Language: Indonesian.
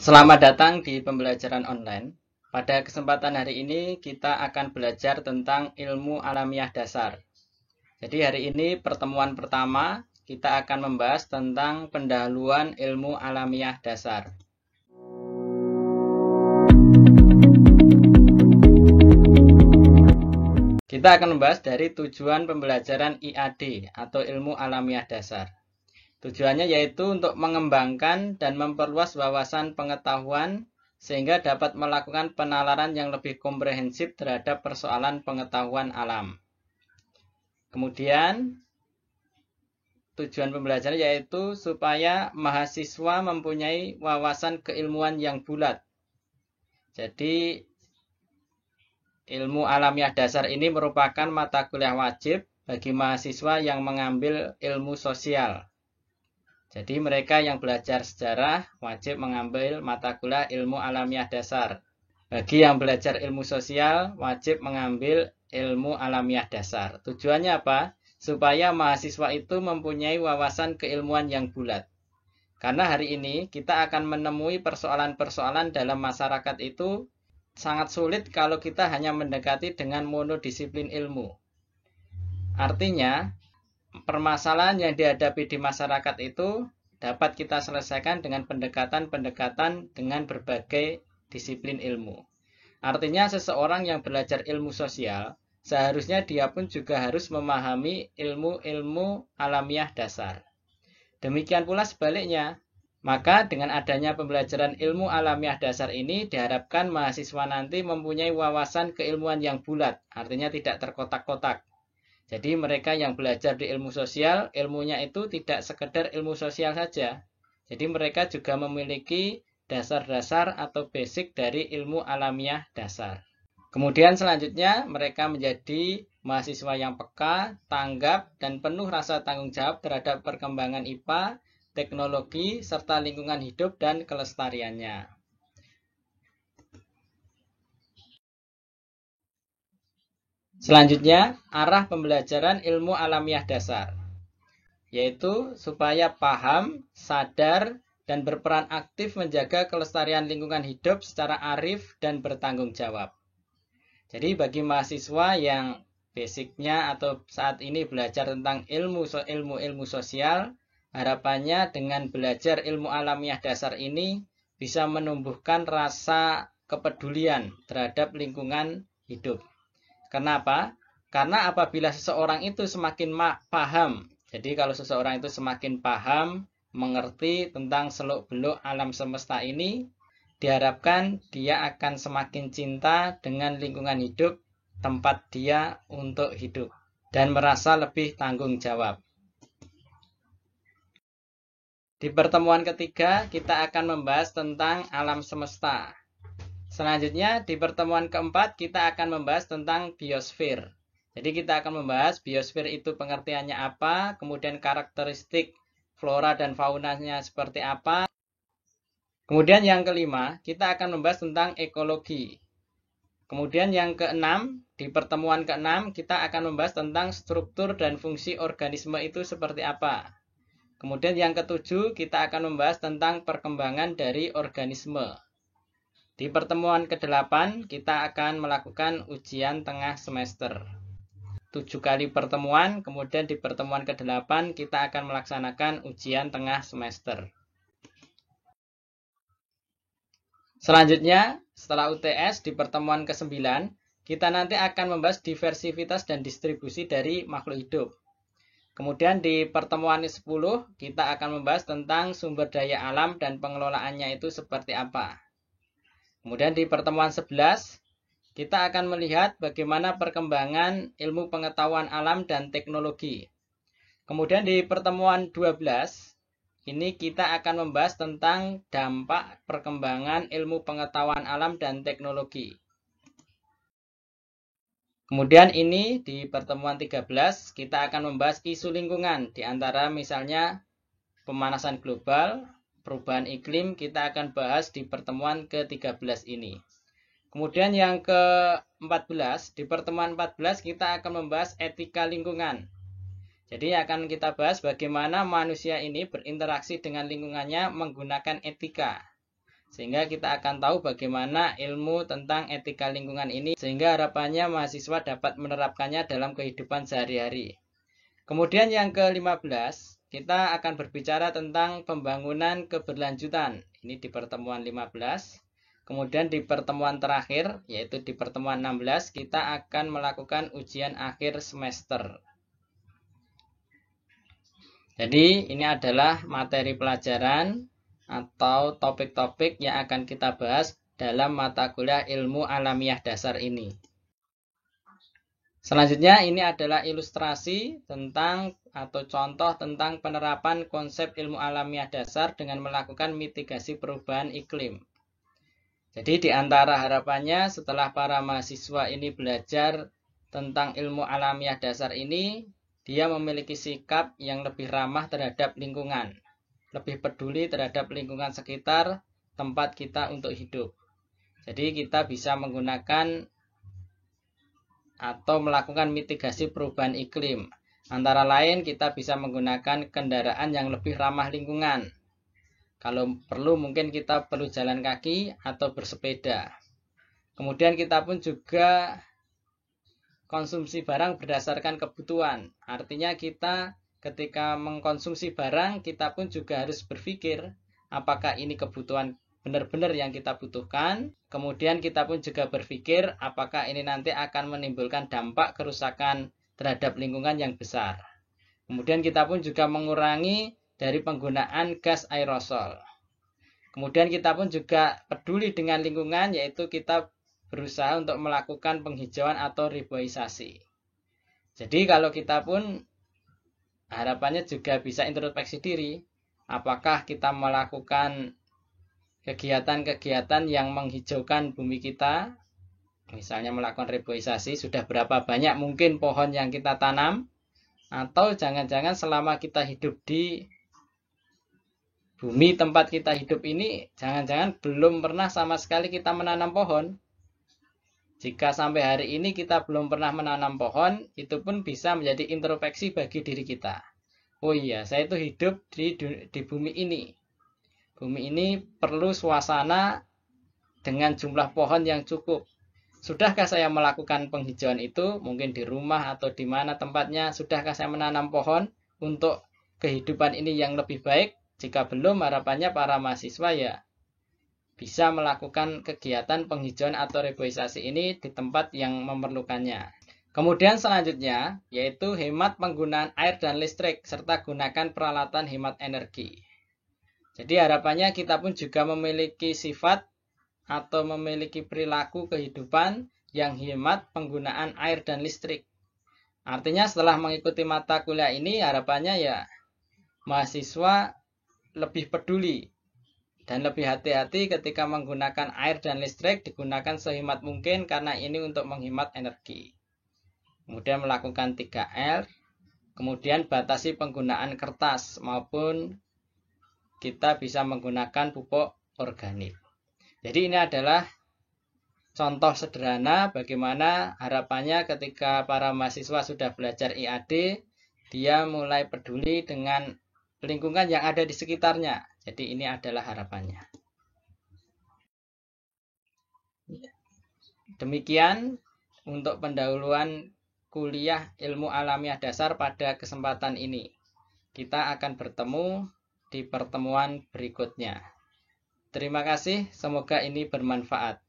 Selamat datang di pembelajaran online. Pada kesempatan hari ini kita akan belajar tentang ilmu alamiah dasar. Jadi hari ini pertemuan pertama kita akan membahas tentang pendahuluan ilmu alamiah dasar. Kita akan membahas dari tujuan pembelajaran IAD atau ilmu alamiah dasar. Tujuannya yaitu untuk mengembangkan dan memperluas wawasan pengetahuan sehingga dapat melakukan penalaran yang lebih komprehensif terhadap persoalan pengetahuan alam. Kemudian, tujuan pembelajaran yaitu supaya mahasiswa mempunyai wawasan keilmuan yang bulat. Jadi, ilmu alamiah dasar ini merupakan mata kuliah wajib bagi mahasiswa yang mengambil ilmu sosial. Jadi mereka yang belajar sejarah wajib mengambil mata kuliah ilmu alamiah dasar. Bagi yang belajar ilmu sosial wajib mengambil ilmu alamiah dasar. Tujuannya apa? Supaya mahasiswa itu mempunyai wawasan keilmuan yang bulat. Karena hari ini kita akan menemui persoalan-persoalan dalam masyarakat itu sangat sulit kalau kita hanya mendekati dengan monodisiplin ilmu. Artinya, permasalahan yang dihadapi di masyarakat itu dapat kita selesaikan dengan pendekatan-pendekatan dengan berbagai disiplin ilmu. Artinya seseorang yang belajar ilmu sosial, seharusnya dia pun juga harus memahami ilmu-ilmu alamiah dasar. Demikian pula sebaliknya. Maka dengan adanya pembelajaran ilmu alamiah dasar ini diharapkan mahasiswa nanti mempunyai wawasan keilmuan yang bulat, artinya tidak terkotak-kotak. Jadi mereka yang belajar di ilmu sosial, ilmunya itu tidak sekedar ilmu sosial saja. Jadi mereka juga memiliki dasar-dasar atau basic dari ilmu alamiah dasar. Kemudian selanjutnya mereka menjadi mahasiswa yang peka, tanggap, dan penuh rasa tanggung jawab terhadap perkembangan IPA, teknologi, serta lingkungan hidup dan kelestariannya. Selanjutnya, arah pembelajaran ilmu alamiah dasar, yaitu supaya paham, sadar, dan berperan aktif menjaga kelestarian lingkungan hidup secara arif dan bertanggung jawab. Jadi bagi mahasiswa yang basicnya atau saat ini belajar tentang ilmu sosial, harapannya dengan belajar ilmu alamiah dasar ini bisa menumbuhkan rasa kepedulian terhadap lingkungan hidup. Kenapa? Karena apabila seseorang itu semakin paham, jadi kalau seseorang itu semakin paham, mengerti tentang seluk-beluk alam semesta ini, diharapkan dia akan semakin cinta dengan lingkungan hidup tempat dia untuk hidup dan merasa lebih tanggung jawab. Di pertemuan ketiga, kita akan membahas tentang alam semesta. Selanjutnya, di pertemuan keempat, kita akan membahas tentang biosfer. Jadi kita akan membahas biosfer itu pengertiannya apa, kemudian karakteristik flora dan faunanya seperti apa. Kemudian yang kelima, kita akan membahas tentang ekologi. Kemudian yang keenam, di pertemuan keenam, kita akan membahas tentang struktur dan fungsi organisme itu seperti apa. Kemudian yang ketujuh, kita akan membahas tentang perkembangan dari organisme. Di pertemuan ke-8, kita akan melakukan ujian tengah semester. 7 kali pertemuan, kemudian di pertemuan ke-8, kita akan melaksanakan ujian tengah semester. Selanjutnya, setelah UTS, di pertemuan ke-9, kita nanti akan membahas diversitas dan distribusi dari makhluk hidup. Kemudian di pertemuan ke-10, kita akan membahas tentang sumber daya alam dan pengelolaannya itu seperti apa. Kemudian di pertemuan 11, kita akan melihat bagaimana perkembangan ilmu pengetahuan alam dan teknologi. Kemudian di pertemuan 12, ini kita akan membahas tentang dampak perkembangan ilmu pengetahuan alam dan teknologi. Kemudian ini di pertemuan 13, kita akan membahas isu lingkungan, di antara misalnya pemanasan global, perubahan iklim, kita akan bahas di pertemuan ke-13 ini. Kemudian yang ke-14, di pertemuan 14 kita akan membahas etika lingkungan. Jadi akan kita bahas bagaimana manusia ini berinteraksi dengan lingkungannya menggunakan etika. Sehingga kita akan tahu bagaimana ilmu tentang etika lingkungan ini, sehingga harapannya mahasiswa dapat menerapkannya dalam kehidupan sehari-hari. Kemudian yang ke-15, kita akan berbicara tentang pembangunan keberlanjutan. Ini di pertemuan 15. Kemudian di pertemuan terakhir, yaitu di pertemuan 16, kita akan melakukan ujian akhir semester. Jadi ini adalah materi pelajaran atau topik-topik yang akan kita bahas dalam mata kuliah ilmu alamiah dasar ini. Selanjutnya ini adalah ilustrasi tentang atau contoh tentang penerapan konsep ilmu alamiah dasar dengan melakukan mitigasi perubahan iklim. Jadi di antara harapannya setelah para mahasiswa ini belajar tentang ilmu alamiah dasar ini, dia memiliki sikap yang lebih ramah terhadap lingkungan, lebih peduli terhadap lingkungan sekitar tempat kita untuk hidup. Jadi kita bisa menggunakan atau melakukan mitigasi perubahan iklim. Antara lain kita bisa menggunakan kendaraan yang lebih ramah lingkungan. Kalau perlu mungkin kita perlu jalan kaki atau bersepeda. Kemudian kita pun juga konsumsi barang berdasarkan kebutuhan. Artinya kita ketika mengkonsumsi barang, kita pun juga harus berpikir apakah ini kebutuhan benar-benar yang kita butuhkan. Kemudian kita pun juga berpikir apakah ini nanti akan menimbulkan dampak kerusakan terhadap lingkungan yang besar. Kemudian kita pun juga mengurangi dari penggunaan gas aerosol. Kemudian kita pun juga peduli dengan lingkungan, yaitu kita berusaha untuk melakukan penghijauan atau reboisasi. Jadi kalau kita pun harapannya juga bisa introspeksi diri, apakah kita melakukan kegiatan-kegiatan yang menghijaukan bumi kita, misalnya melakukan reboisasi, sudah berapa banyak mungkin pohon yang kita tanam, atau jangan-jangan selama kita hidup di bumi tempat kita hidup ini, jangan-jangan belum pernah sama sekali kita menanam pohon. Jika sampai hari ini kita belum pernah menanam pohon, itu pun bisa menjadi introspeksi bagi diri kita. Oh iya, saya itu hidup di bumi ini. Bumi ini perlu suasana dengan jumlah pohon yang cukup. Sudahkah saya melakukan penghijauan itu? Mungkin di rumah atau di mana tempatnya. Sudahkah saya menanam pohon untuk kehidupan ini yang lebih baik? Jika belum, harapannya para mahasiswa ya bisa melakukan kegiatan penghijauan atau reboisasi ini di tempat yang memerlukannya. Kemudian selanjutnya, yaitu hemat penggunaan air dan listrik, serta gunakan peralatan hemat energi. Jadi harapannya kita pun juga memiliki sifat atau memiliki perilaku kehidupan yang hemat penggunaan air dan listrik. Artinya setelah mengikuti mata kuliah ini, harapannya ya mahasiswa lebih peduli dan lebih hati-hati ketika menggunakan air dan listrik, digunakan sehemat mungkin karena ini untuk menghemat energi. Kemudian melakukan 3R, kemudian batasi penggunaan kertas maupun kita bisa menggunakan pupuk organik. Jadi ini adalah contoh sederhana bagaimana harapannya ketika para mahasiswa sudah belajar IAD, dia mulai peduli dengan lingkungan yang ada di sekitarnya. Jadi ini adalah harapannya. Demikian untuk pendahuluan kuliah ilmu alamiah dasar pada kesempatan ini. Kita akan bertemu di pertemuan berikutnya. Terima kasih, semoga ini bermanfaat.